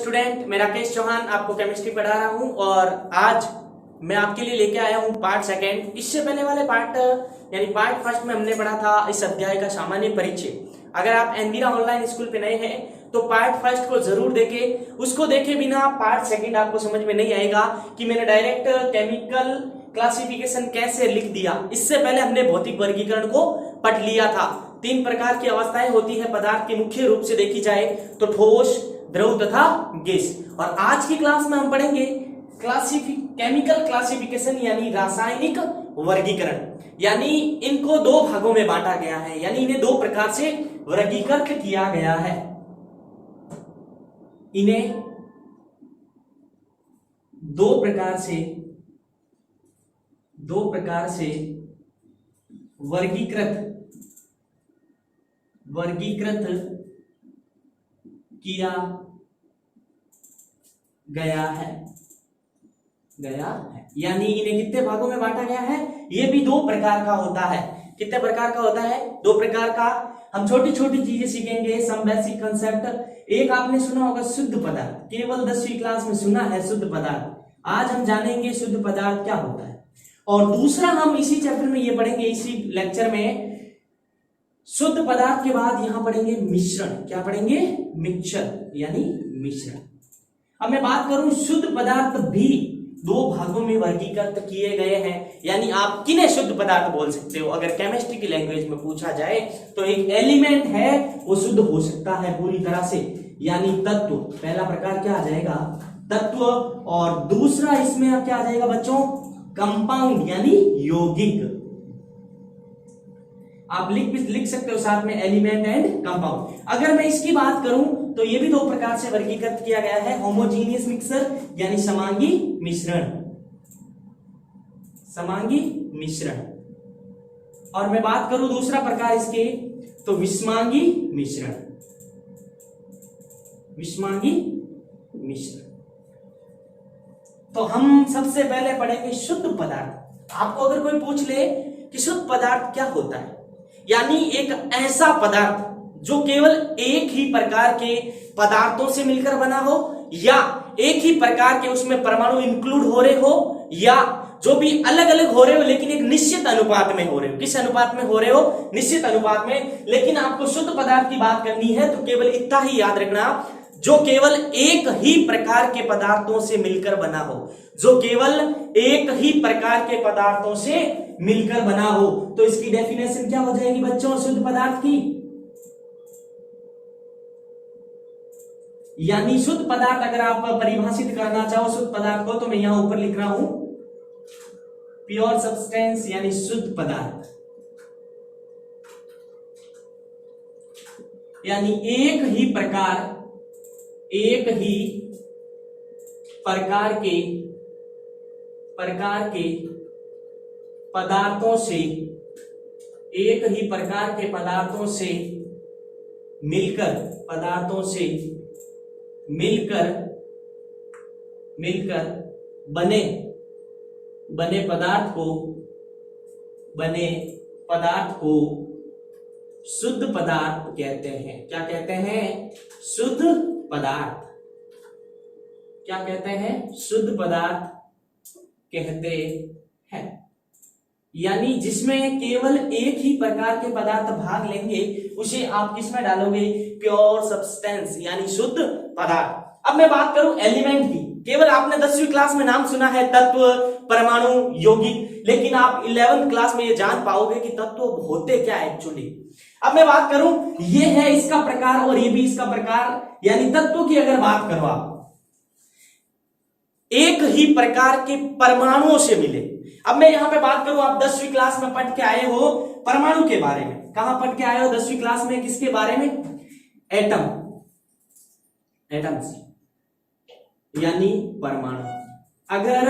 Student, मैं राकेश चौहान आपको chemistry पढ़ा रहा हूं और आज मैं आपके लिए लेके आया हूं पार्ट सेकंड। इससे पहले वाले पार्ट यानी पार्ट फर्स्ट में हमने पढ़ा था इस अध्याय का सामान्य परिचय। अगर आप एनवीरा ऑनलाइन स्कूल पे नए हैं तो पार्ट फर्स्ट को जरूर देखें। उसको देखे बिना पार्ट सेकंड आपको समझ में नहीं आएगा कि मैंने डायरेक्ट केमिकल क्लासिफिकेशन कैसे लिख दिया। इससे पहले हमने भौतिक वर्गीकरण को पढ़ लिया था। 3 प्रकार की अवस्थाएं होती है पदार्थ की, मुख्य रूप से देखी जाए तो ठोस, द्रव तथा गैस। और आज की क्लास में हम पढ़ेंगे केमिकल क्लासिफिकेशन यानी रासायनिक वर्गीकरण। यानी इनको 2 भागों में बांटा गया है, यानी इन्हें 2 प्रकार से वर्गीकृत किया गया है। इन्हें 2 प्रकार से वर्गीकृत किया गया है। यानी इन्हें कितने भागों में बांटा गया है? ये भी 2 प्रकार का होता है। कितने प्रकार का होता है? 2 प्रकार का। हम छोटी छोटी चीजें सीखेंगे, सम बेसिक कंसेप्ट। एक आपने सुना होगा शुद्ध पदार्थ, केवल 10वीं क्लास में सुना है शुद्ध पदार्थ। आज हम जानेंगे शुद्ध पदार्थ क्या होता है। और दूसरा हम इसी चैप्टर में ये पढ़ेंगे, इसी लेक्चर में शुद्ध पदार्थ के बाद यहां पढ़ेंगे मिश्रण। क्या पढ़ेंगे? मिक्सचर यानी मिश्रण। अब मैं बात करूं, शुद्ध पदार्थ भी 2 भागों में वर्गीकृत किए गए हैं। यानी आप किन्हें शुद्ध पदार्थ बोल सकते हो? अगर केमिस्ट्री की लैंग्वेज में पूछा जाए तो एक एलिमेंट है वो शुद्ध हो सकता है पूरी तरह से, यानी तत्व। पहला प्रकार क्या आ जाएगा? तत्व। और दूसरा इसमें अब क्या आ जाएगा बच्चों? कंपाउंड यानी यौगिक। आप लिख सकते हो साथ में एलिमेंट एंड कंपाउंड। अगर मैं इसकी बात करूं तो ये भी 2 प्रकार से वर्गीकृत किया गया है, होमोजीनियस मिक्सर यानी समांगी मिश्रण। और मैं बात करूं दूसरा प्रकार इसके तो विषमांगी मिश्रण। तो हम सबसे पहले पढ़ेंगे शुद्ध पदार्थ। आपको अगर कोई पूछ ले कि शुद्ध पदार्थ क्या होता है, यानी एक ऐसा पदार्थ जो केवल एक ही प्रकार के पदार्थों से मिलकर बना हो, या एक ही प्रकार के उसमें परमाणु इंक्लूड हो रहे हो, या जो भी अलग अलग हो रहे हो लेकिन एक निश्चित अनुपात में हो रहे हो। किस अनुपात में हो रहे हो? निश्चित अनुपात में। लेकिन आपको शुद्ध पदार्थ की बात करनी है तो केवल इतना ही याद रखना, जो केवल एक ही प्रकार के पदार्थों से मिलकर बना हो। जो केवल एक ही प्रकार के पदार्थों से मिलकर बना हो। तो इसकी डेफिनेशन क्या हो जाएगी बच्चों शुद्ध पदार्थ की? यानी शुद्ध पदार्थ अगर आप परिभाषित करना चाहो शुद्ध पदार्थ को, तो मैं यहां ऊपर लिख रहा हूं प्योर सब्सटेंस यानी शुद्ध पदार्थ। यानी एक ही प्रकार के पदार्थों से, एक ही प्रकार के पदार्थों से मिलकर बने पदार्थ को शुद्ध पदार्थ कहते हैं। क्या कहते हैं? शुद्ध पदार्थ। क्या कहते हैं? शुद्ध पदार्थ कहते हैं। यानी जिसमें केवल एक ही प्रकार के पदार्थ भाग लेंगे उसे आप किसमें डालोगे? प्योर सब्सटेंस यानी शुद्ध पदार्थ। अब मैं बात करूं एलिमेंट की। केवल आपने 10वीं क्लास में नाम सुना है तत्व, परमाणु, यौगिक, लेकिन आप 11th क्लास में ये जान पाओगे कि तत्व होते क्या एक्चुअली। अब मैं बात करूं, ये है इसका प्रकार और ये भी इसका प्रकार। यानी तत्व की अगर बात करो, आप एक ही प्रकार के परमाणुओं से मिले। अब मैं यहां पे बात करूं, आप 10वीं क्लास में पढ़ के आए हो परमाणु के बारे में। कहां पढ़ के आए हो 10वीं क्लास में? किसके बारे में? एटम्स यानी परमाणु। अगर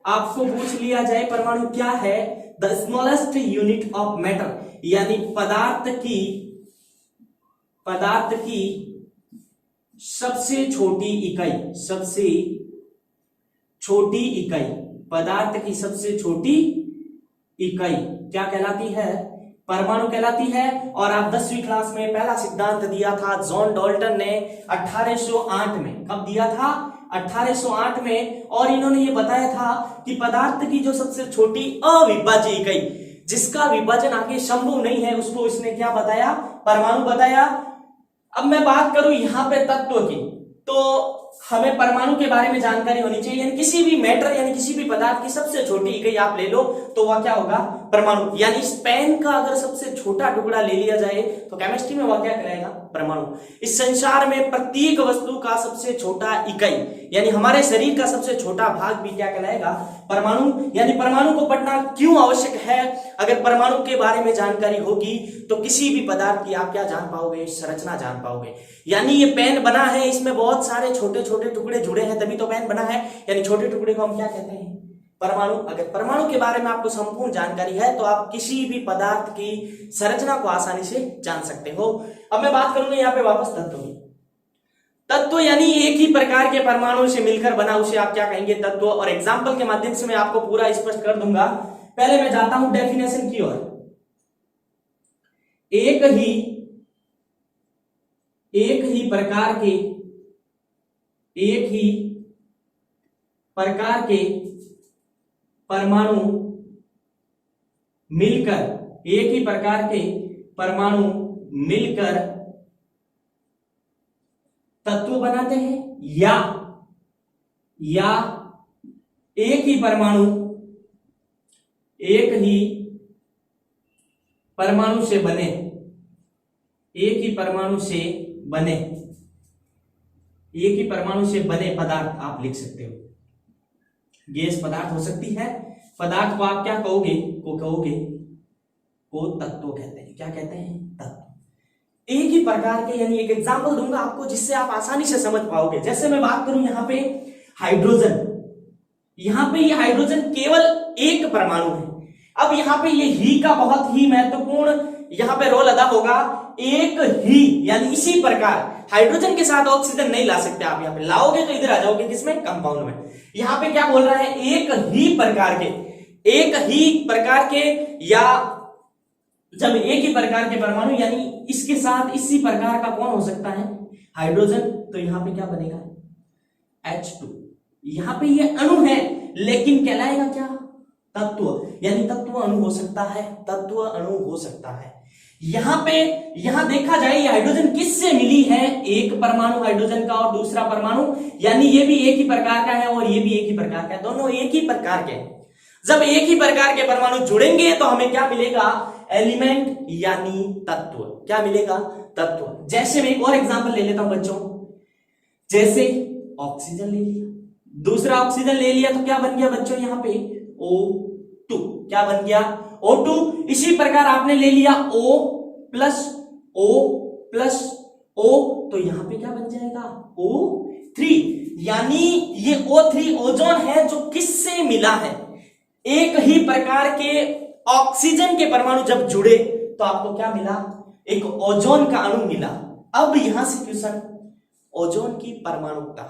आपको पूछ लिया जाए परमाणु क्या है, the smallest unit of matter, यानी पदार्थ की सबसे छोटी इकाई, पदार्थ की सबसे छोटी इकाई क्या कहलाती है? परमाणु कहलाती है। और आप 10वीं क्लास में पहला सिद्धांत दिया था जॉन डाल्टन ने 1808 में। कब दिया था? 1808 में। और इन्होंने ये बताया था कि पदार्थ की जो सबसे छोटी अविभाज्य इकाई जिसका विभाजन आगे संभव नहीं है उसको इसने क्या बताया? परमाणु बताया। अब मैं बात करूं यहां पे तत्व की, तो हमें परमाणु के बारे में जानकारी होनी चाहिए। यानी किसी भी मैटर यानी किसी भी पदार्थ की सबसे छोटी इकाई आप ले लो तो वह क्या होगा? परमाणु। यानी इस पेन का अगर सबसे छोटा टुकड़ा ले लिया जाए तो केमिस्ट्री में वह क्या कहलाएगा? परमाणु। इस संसार में प्रत्येक वस्तु का सबसे छोटा इकाई यानी हमारे शरीर का सबसे छोटा भाग भी क्या कहलाएगा? परमाणु। यानी परमाणु को पढ़ना क्यों आवश्यक है? अगर परमाणु के बारे में जानकारी होगी तो किसी भी पदार्थ की आप क्या जान पाओगे? संरचना जान पाओगे। यानी ये पेन बना है, इसमें बहुत सारे छोटे छोटे टुकड़े जुड़े हैं तभी तो पेन बना है। यानी छोटे टुकड़े को हम क्या कहते हैं? परमाणु। अगर परमाणु के बारे में आपको संपूर्ण जानकारी है तो आप किसी भी पदार्थ की संरचना को आसानी से जान सकते हो। अब मैं बात करूंगा यहाँ पे वापस तत्व की। तत्व यानी एक ही प्रकार के परमाणु से मिलकर बना, उसे आप क्या कहेंगे? तत्व। और एग्जाम्पल के माध्यम से मैं आपको पूरा स्पष्ट कर दूंगा। पहले मैं जाता हूं डेफिनेशन की ओर। एक ही प्रकार के परमाणु मिलकर तत्व बनाते हैं, या एक ही परमाणु से बने पदार्थ आप लिख सकते हो। गैस पदार्थ हो सकती है। पदार्थ को आप क्या कहोगे? को तत्व कहते हैं। क्या कहते हैं? तत्व। एक ही प्रकार के, यानी एक एग्जांपल दूंगा आपको जिससे आप आसानी से समझ पाओगे। जैसे मैं बात करूं यहाँ पे हाइड्रोजन, यहाँ पे ये हाइड्रोजन केवल एक परमाणु है। अब यहाँ पे ये ही का बहुत ही महत्वपूर्ण यहाँ पे रोल अदा होगा। एक ही यानी इसी प्रकार हाइड्रोजन के साथ ऑक्सीजन नहीं ला सकते आप। यहाँ पे लाओगे तो इधर आ जाओगे किसमें? कंपाउंड में। यहाँ पे क्या बोल रहा है? एक ही प्रकार के या जब एक ही प्रकार के परमाणु यानी इसके साथ इसी प्रकार का कौन हो सकता है? हाइड्रोजन। तो यहाँ पे क्या बनेगा? H2। यहाँ पे ये अणु है लेकिन कहलाएगा क्या? तत्व। यानी तत्व अणु हो सकता है। यहां देखा जाए ये हाइड्रोजन किससे मिली है? एक परमाणु हाइड्रोजन का और दूसरा परमाणु, यानी ये भी एक ही प्रकार का है और ये भी एक ही प्रकार का है, दोनों एक ही प्रकार के। जब एक ही प्रकार के परमाणु जुड़ेंगे तो हमें क्या मिलेगा? एलिमेंट यानी तत्व। क्या मिलेगा? तत्व। जैसे मैं एक और एग्जांपल ले लेता हूं बच्चों। जैसे ऑक्सीजन ले लिया, दूसरा ऑक्सीजन ले लिया तो क्या बन गया बच्चों? यहाँ पे O2। क्या बन गया? O2। इसी प्रकार आपने ले लिया O प्लस O तो यहां पे क्या बन जाएगा? O3। यानी ये O3 ओजोन है जो किससे मिला है? एक ही प्रकार के ऑक्सीजन के परमाणु जब जुड़े तो आपको क्या मिला? एक ओजोन का अणु मिला। अब यहां से क्वेश्चन, ओजोन की परमाणुकता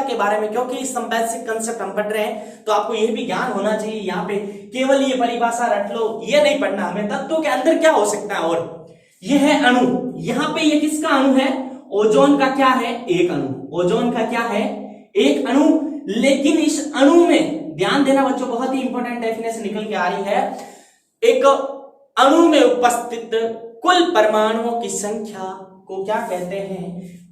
के बारे में, क्योंकि इस बेसिक कंसेप्ट हम पढ़ रहे हैं तो आपको यह भी ज्ञान होना चाहिए। यहाँ पे केवल ये परिभाषा रट लो ये नहीं पढ़ना हमें। तत्वों के अंदर क्या हो सकता है? और यह है अणु। यहाँ पे ये किसका अणु है? ओजोन का क्या है? एक अणु। ओजोन का क्या है? एक अणु। लेकिन इस अणु में ध्यान देना बच्चों, बहुत ही इंपॉर्टेंट डेफिनेशन निकल के आ रही है। एक अणु में उपस्थित कुल परमाणुओं की संख्या को क्या कहते हैं?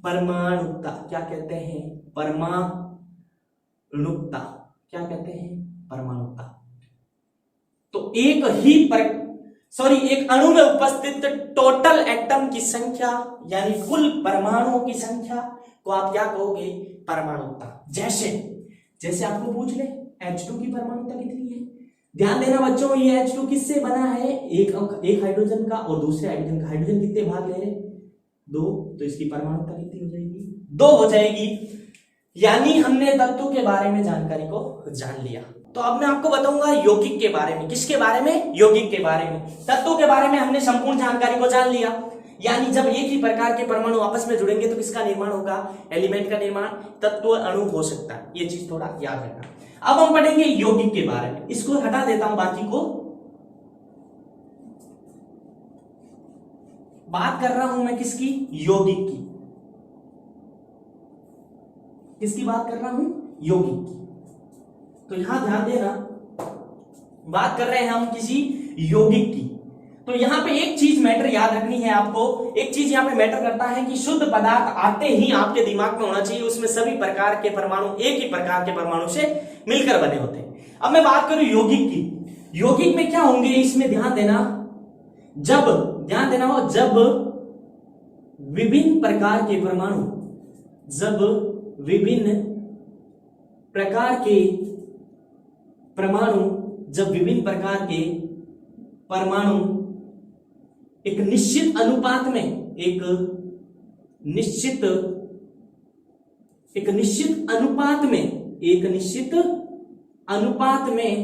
परमाणुकता। क्या कहते हैं? परमाणुकता। क्या कहते हैं? परमाणुकता। तो एक अणु में उपस्थित टोटल एटम की संख्या यानी कुल परमाणुओं की संख्या को आप क्या कहोगे? परमाणुकता। जैसे आपको पूछ ले H2 की परमाणुकता कितनी है? ध्यान देना बच्चों, ये H2 किससे बना है? एक हाइड्रोजन का और दूसरे हाइड्रोजन का। हाइड्रोजन कितने भाग ले रहे? 2। तो इसकी परमाणुकता कितनी हो जाएगी? 2 हो जाएगी। यानी हमने तत्वों के बारे में जानकारी को जान लिया। तो अब मैं आपको बताऊंगा यौगिक के बारे में। किसके बारे में? यौगिक के बारे में। तत्वों के बारे में हमने संपूर्ण जानकारी को जान लिया। यानी जब एक ही प्रकार के परमाणु आपस में जुड़ेंगे तो किसका निर्माण होगा? एलिमेंट का निर्माण। तत्व अणु हो सकता है। ये चीज थोड़ा याद रखना। अब हम पढ़ेंगे यौगिक के बारे में। इसको हटा देता हूं बाकी को। बात कर रहा हूं मैं किसकी? यौगिक की। किसकी बात कर रहा हूं? यौगिक की। तो यहां ध्यान देना, बात कर रहे हैं हम किसी यौगिक की। तो यहां पे एक चीज मैटर याद रखनी है आपको, एक चीज यहां पे मैटर करता है कि शुद्ध पदार्थ आते ही आपके दिमाग में होना चाहिए उसमें सभी प्रकार के परमाणु एक ही प्रकार के परमाणु से मिलकर बने होते हैं। अब मैं बात करूं यौगिक की, यौगिक में क्या होंगे इसमें ध्यान देना, जब ध्यान देना हो, जब विभिन्न प्रकार के परमाणु, जब विभिन्न प्रकार के परमाणु, जब विभिन्न प्रकार के परमाणु एक निश्चित अनुपात में, एक निश्चित अनुपात में, एक निश्चित अनुपात में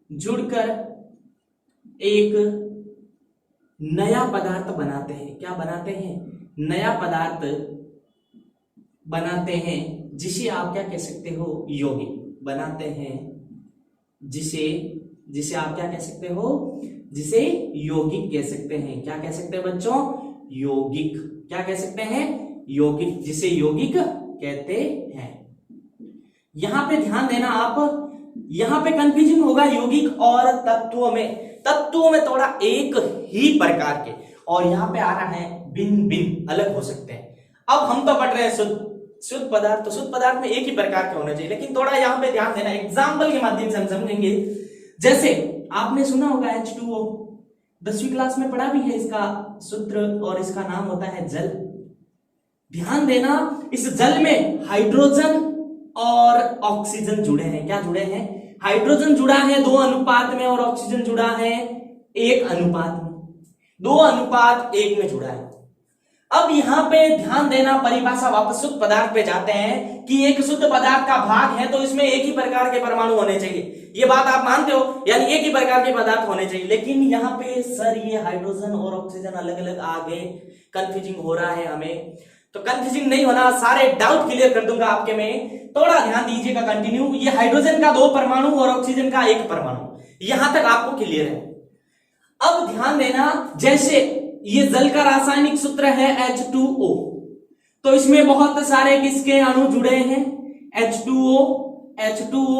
जुड़कर एक नया पदार्थ बनाते हैं। क्या बनाते हैं? नया पदार्थ बनाते हैं, जिसे आप क्या कह सकते हो? यौगिक बनाते हैं, जिसे आप क्या कह सकते हो? जिसे यौगिक कह सकते हैं। क्या कह सकते हैं बच्चों? यौगिक। क्या कह सकते हैं? यौगिक, जिसे यौगिक कहते हैं। यहां पे ध्यान देना आप, यहां पे कंफ्यूजन होगा यौगिक और तत्वों में। तत्वों में थोड़ा एक ही प्रकार के, और यहां पे आ रहा है भिन्न भिन्न, अलग हो सकते हैं। अब हम तो पढ़ रहे हैं शुद्ध पदार्थ, तो शुद्ध पदार्थ में एक ही प्रकार के होने चाहिए, लेकिन थोड़ा यहां पे ध्यान देना, एग्जाम्पल के माध्यम से हम समझेंगे। जैसे आपने सुना होगा H2O, 10वीं क्लास में पढ़ा भी है इसका सूत्र, और इसका नाम होता है जल। ध्यान देना, इस जल में हाइड्रोजन और ऑक्सीजन जुड़े हैं। क्या जुड़े हैं? हाइड्रोजन जुड़ा है 2 अनुपात में, और ऑक्सीजन जुड़ा है 1 अनुपात में, 2:1 में जुड़ा है। अब यहां पे ध्यान देना, परिभाषा वापस शुद्ध पदार्थ पे जाते हैं कि एक शुद्ध पदार्थ का भाग है तो इसमें एक ही प्रकार के परमाणु होने चाहिए। ये बात आप मानते हो, यानी एक ही प्रकार के पदार्थ होने चाहिए। लेकिन यहाँ पे सर ये हाइड्रोजन और ऑक्सीजन अलग अलग आ गए, कंफ्यूजिंग हो रहा है हमें। तो कंफ्यूजिंग नहीं होना, सारे डाउट क्लियर कर दूंगा आपके में, थोड़ा ध्यान दीजिएगा कंटिन्यू। ये हाइड्रोजन का 2 परमाणु और ऑक्सीजन का 1 परमाणु, यहां तक आपको क्लियर है। अब ध्यान देना, जैसे ये जल का रासायनिक सूत्र है H2O, तो इसमें बहुत सारे किसके अणु जुड़े हैं? H2O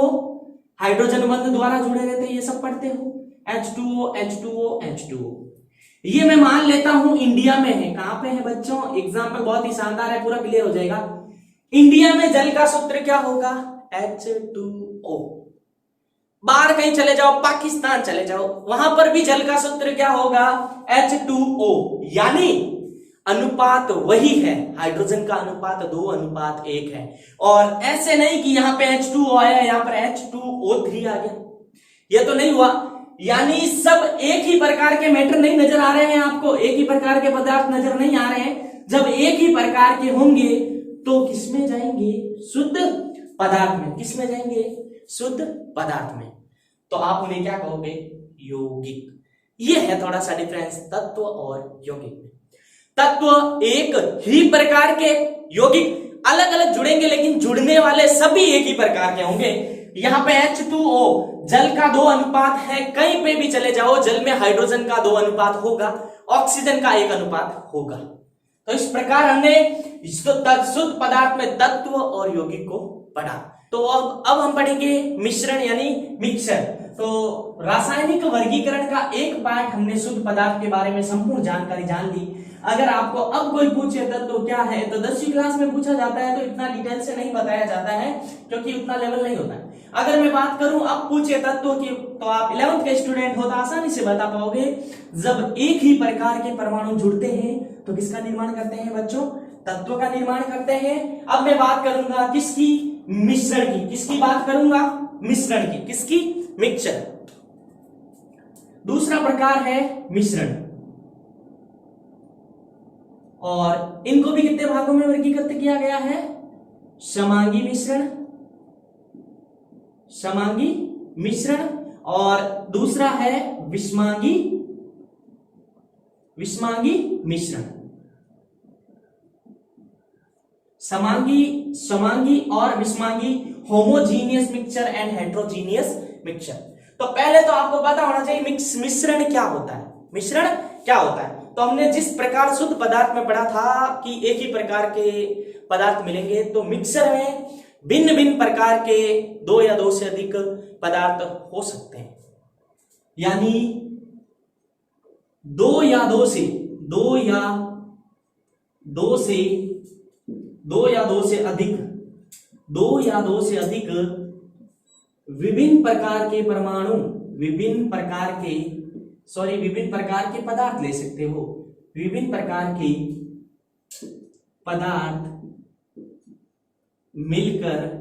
हाइड्रोजन बंध द्वारा जुड़े रहते हैं, ये सब पढ़ते हो। H2O ये मैं मान लेता हूं इंडिया में है। कहां पे है बच्चों? एग्जाम्पल बहुत ही शानदार है, पूरा क्लियर हो जाएगा। इंडिया में जल का सूत्र क्या होगा? H2O। बाहर कहीं चले जाओ, पाकिस्तान चले जाओ, वहां पर भी जल का सूत्र क्या होगा? H2O, यानी अनुपात वही है, हाइड्रोजन का अनुपात 2:1 है। और ऐसे नहीं कि यहां पे H2O आया, यहां पर H2O3 आ गया, यह तो नहीं हुआ। यानी सब एक ही प्रकार के मैटर नहीं नजर आ रहे हैं आपको, एक ही प्रकार के पदार्थ नजर नहीं आ रहे हैं। जब एक ही प्रकार के होंगे तो किसमें जाएंगे? शुद्ध पदार्थ में। किसमें जाएंगे? शुद्ध पदार्थ में। तो आप उन्हें क्या कहोगे? यौगिक। ये है थोड़ा सा डिफरेंस तत्व और यौगिक में। तत्व एक ही प्रकार के, यौगिक अलग अलग जुड़ेंगे, लेकिन जुड़ने वाले सभी एक ही प्रकार के होंगे। यहां पे H2O जल का 2:1 है, कहीं पे भी चले जाओ जल में हाइड्रोजन का 2:1 होगा, ऑक्सीजन का 1:1 होगा। तो इस प्रकार हमने शुद्ध पदार्थ में तत्व और यौगिक को पढ़ा। तो अब हम पढ़ेंगे मिश्रण यानी मिक्सचर। तो रासायनिक वर्गीकरण का एक पार्ट हमने शुद्ध पदार्थ के बारे में संपूर्ण जानकारी जान ली। अगर आपको अब कोई पूछे तत्व क्या है, तो 10वीं क्लास में पूछा जाता है, तो इतना डिटेल से नहीं बताया जाता है क्योंकि उतना लेवल नहीं होता है। अगर मैं बात करूं अब पूछे तत्व की, तो आप 11th के स्टूडेंट हो तो आसानी से बता पाओगे। जब एक ही प्रकार के परमाणु जुड़ते हैं तो किसका निर्माण करते हैं बच्चों? तत्व का निर्माण करते हैं। अब मैं बात करूंगा किसकी? मिश्रण की। किसकी बात करूंगा? मिश्रण की। किसकी? मिक्सचर। दूसरा प्रकार है मिश्रण, और इनको भी कितने भागों में वर्गीकृत किया गया है? समांगी मिश्रण, समांगी मिश्रण, और दूसरा है विषमांगी मिश्रण। समांगी और विषमांगी, homogeneous mixture and heterogeneous mixture. तो पहले तो आपको पता होना चाहिए मिश्रण क्या होता है। मिश्रण क्या होता है? तो हमने जिस प्रकार शुद्ध पदार्थ में पढ़ा था कि एक ही प्रकार के पदार्थ मिलेंगे, तो मिक्सर में भिन्न भिन्न प्रकार के दो या दो से अधिक पदार्थ हो सकते हैं। यानी दो या दो से अधिक विभिन्न प्रकार के पदार्थ ले सकते हो। विभिन्न प्रकार के पदार्थ मिलकर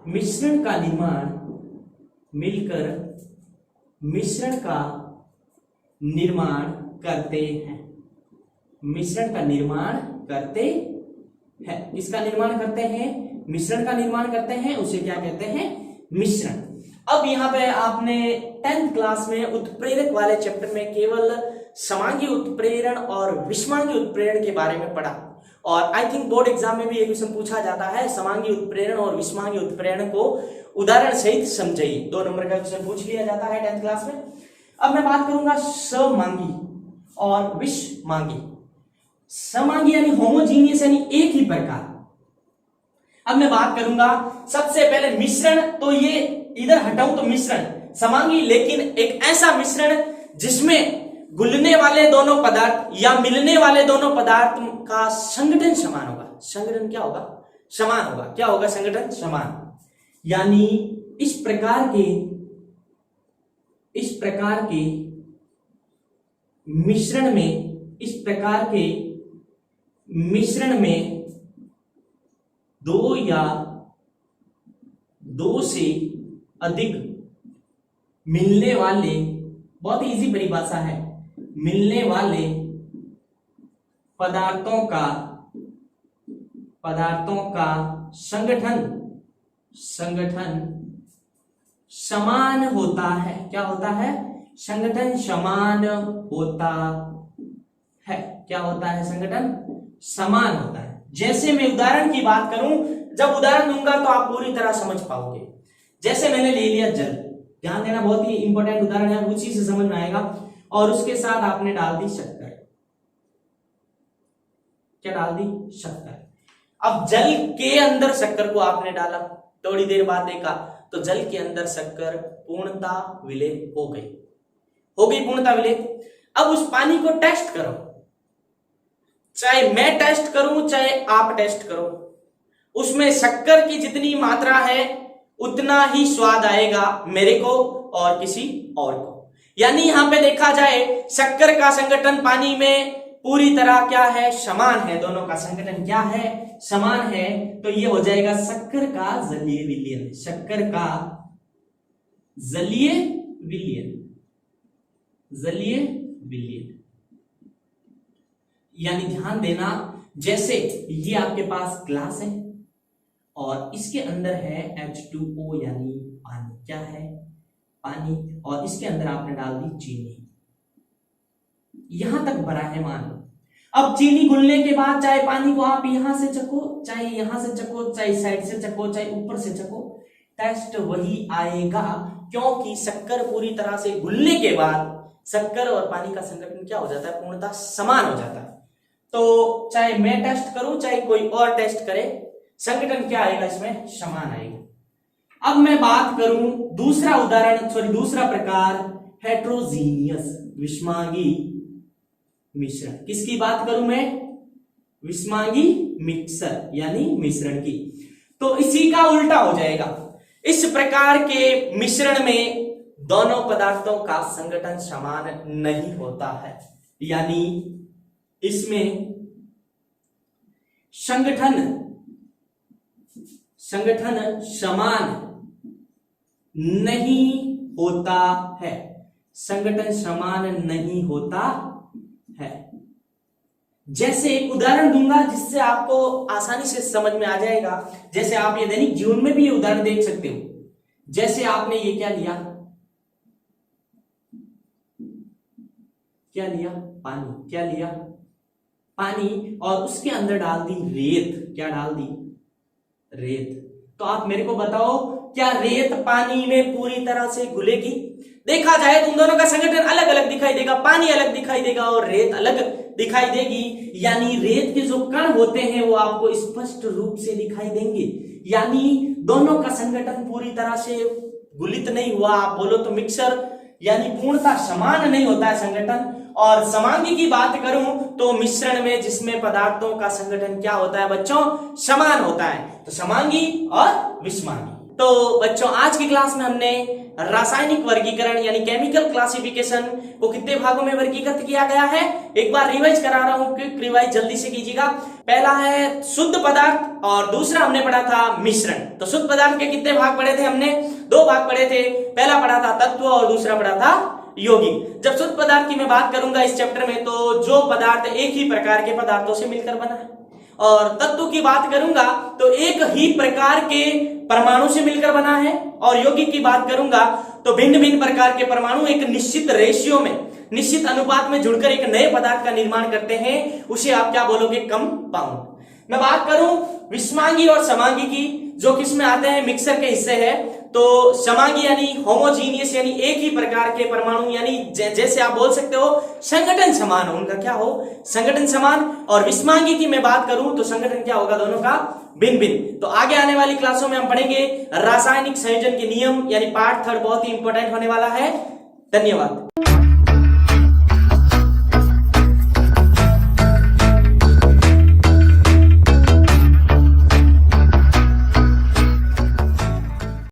मिश्रण का निर्माण करते हैं। मिश्रण का निर्माण करते हैं। इसका निर्माण करते हैं, मिश्रण का निर्माण करते हैं, उसे क्या कहते हैं? मिश्रण। अब यहाँ पे आपने 10th क्लास में उत्प्रेरक वाले चैप्टर में केवल समांगी उत्प्रेरण और विषमांगी उत्प्रेरण के बारे में पढ़ा, और आई थिंक बोर्ड एग्जाम में भी ये क्वेश्चन पूछा जाता है, समांगी उत्प्रेरण और विषमांगी उत्प्रेरण को उदाहरण सहित समझाइए। 2 नंबर का क्वेश्चन पूछ लिया जाता है 10th क्लास में। अब मैं बात करूंगा समांगी और विषमांगी। समांगी यानी होमोजीनियस, यानी एक ही प्रकार। अब मैं बात करूंगा सबसे पहले मिश्रण, तो ये इधर हटाऊं तो मिश्रण समांगी, लेकिन एक ऐसा मिश्रण जिसमें घुलने वाले दोनों पदार्थ या मिलने वाले दोनों पदार्थ का संगठन समान होगा। संगठन क्या होगा? समान होगा। क्या होगा? संगठन समान। यानी इस प्रकार के मिश्रण में दो या दो से अधिक मिलने वाले, बहुत इजी परिभाषा है, मिलने वाले पदार्थों का संगठन समान होता है। क्या होता है? संगठन समान होता है। क्या होता है? संगठन समान होता है। जैसे मैं उदाहरण की बात करूं, जब उदाहरण दूंगा तो आप पूरी तरह समझ पाओगे। जैसे मैंने ले लिया जल, ध्यान देना, बहुत ही इंपॉर्टेंट उदाहरण है, उसी से समझ में आएगा। और उसके साथ आपने डाल दी शक्कर। क्या डाल दी? शक्कर। अब जल के अंदर शक्कर को आपने डाला, थोड़ी देर बाद देखा तो जल के अंदर शक्कर पूर्णतः विलय हो गई पूर्णतः विलय। अब उस पानी को टेस्ट करो, चाहे मैं टेस्ट करूं चाहे आप टेस्ट करो, उसमें शक्कर की जितनी मात्रा है उतना ही स्वाद आएगा मेरे को और किसी और को। यानी यहां पे देखा जाए शक्कर का संगठन पानी में पूरी तरह क्या है? समान है। दोनों का संगठन क्या है? समान है। तो ये हो जाएगा शक्कर का जलीय विलयन। शक्कर का जलीय विलयन। यानी ध्यान देना, जैसे ये आपके पास ग्लास है और इसके अंदर है H2O यानी पानी। क्या है? पानी। और इसके अंदर आपने डाल दी चीनी। यहां तक भरा है मान लो। अब चीनी घुलने के बाद चाहे पानी को आप यहां से चखो, चाहे यहां से चखो, चाहे साइड से चखो, चाहे ऊपर से चखो, टेस्ट वही आएगा, क्योंकि शक्कर पूरी तरह से घुलने के बाद शक्कर और पानी का संगठन क्या हो जाता है? पूर्णतः समान हो जाता है। तो चाहे मैं टेस्ट करूं चाहे कोई और टेस्ट करे, संगठन क्या आएगा? इसमें समान आएगा। अब मैं बात करूं दूसरा प्रकार, हेट्रोजीनियस विषमांगी मिश्रण। किसकी बात करूं मैं? विषमांगी मिक्सर यानी मिश्रण की। तो इसी का उल्टा हो जाएगा। इस प्रकार के मिश्रण में दोनों पदार्थों का संगठन समान नहीं होता है। यानी इसमें संगठन समान नहीं होता है। संगठन समान नहीं होता है। जैसे एक उदाहरण दूंगा जिससे आपको आसानी से समझ में आ जाएगा। जैसे आप ये दैनिक जीवन में भी ये उदाहरण देख सकते हो। जैसे आपने ये क्या लिया? पानी। क्या लिया? पानी। और उसके अंदर डाल दी रेत। क्या डाल दी? रेत। तो आप मेरे को बताओ, क्या रेत पानी में पूरी तरह से घुलेगी? देखा जाए तो उन दोनों का संगठन अलग अलग दिखाई देगा, पानी अलग दिखाई देगा और रेत अलग दिखाई देगी। यानी रेत के जो कण होते हैं वो आपको स्पष्ट रूप से दिखाई देंगे, यानी दोनों का संगठन पूरी तरह से घुलित नहीं हुआ। आप बोलो तो मिक्सर, यानी पूर्णतः समान नहीं होता है संगठन। और समांगी की बात करूं तो मिश्रण में जिसमें पदार्थों का संगठन क्या होता है बच्चों? समान होता है। तो समांगी और विषमांगी। तो बच्चों आज की क्लास में हमने रासायनिक वर्गीकरण यानी केमिकल क्लासिफिकेशन को कितने भागों में वर्गीकृत किया गया है, एक बार रिवाइज करा रहा हूं, क्विक रिवाइज जल्दी से कीजिएगा। पहला है शुद्ध पदार्थ और दूसरा हमने पढ़ा था मिश्रण। तो शुद्ध पदार्थ के कितने भाग पढ़े थे हमने? 2 भाग पढ़े थे। पहला पढ़ा था तत्व और दूसरा पढ़ा था यौगिक। जब शुद्ध पदार्थ की मैं बात करूंगा इस चैप्टर में, तो जो पदार्थ एक ही प्रकार के पदार्थों से मिलकर बना है, और तत्व की बात करूंगा तो एक ही प्रकार के परमाणु से मिलकर बना है, और यौगिक की बात करूंगा तो भिन्न भिन्न प्रकार के परमाणु एक निश्चित रेशियो में, निश्चित अनुपात में जुड़कर एक नए पदार्थ का निर्माण करते हैं। उसे आप क्या बोलोगे? कंपाउंड। मैं बात करूं विषमांगी और समांगी की, जो किसमें आते हैं? मिक्सर के हिस्से है। तो समांगी यानी होमोजीनियस, यानी एक ही प्रकार के परमाणु, यानी जैसे आप बोल सकते हो संगठन समान हो, उनका क्या हो? संगठन समान। और विषमांगी की मैं बात करूं तो संगठन क्या होगा? दोनों का भिन्न भिन्न। तो आगे आने वाली क्लासों में हम पढ़ेंगे रासायनिक संयोजन के नियम, यानी पार्ट 3 बहुत ही इंपॉर्टेंट होने वाला है। धन्यवाद।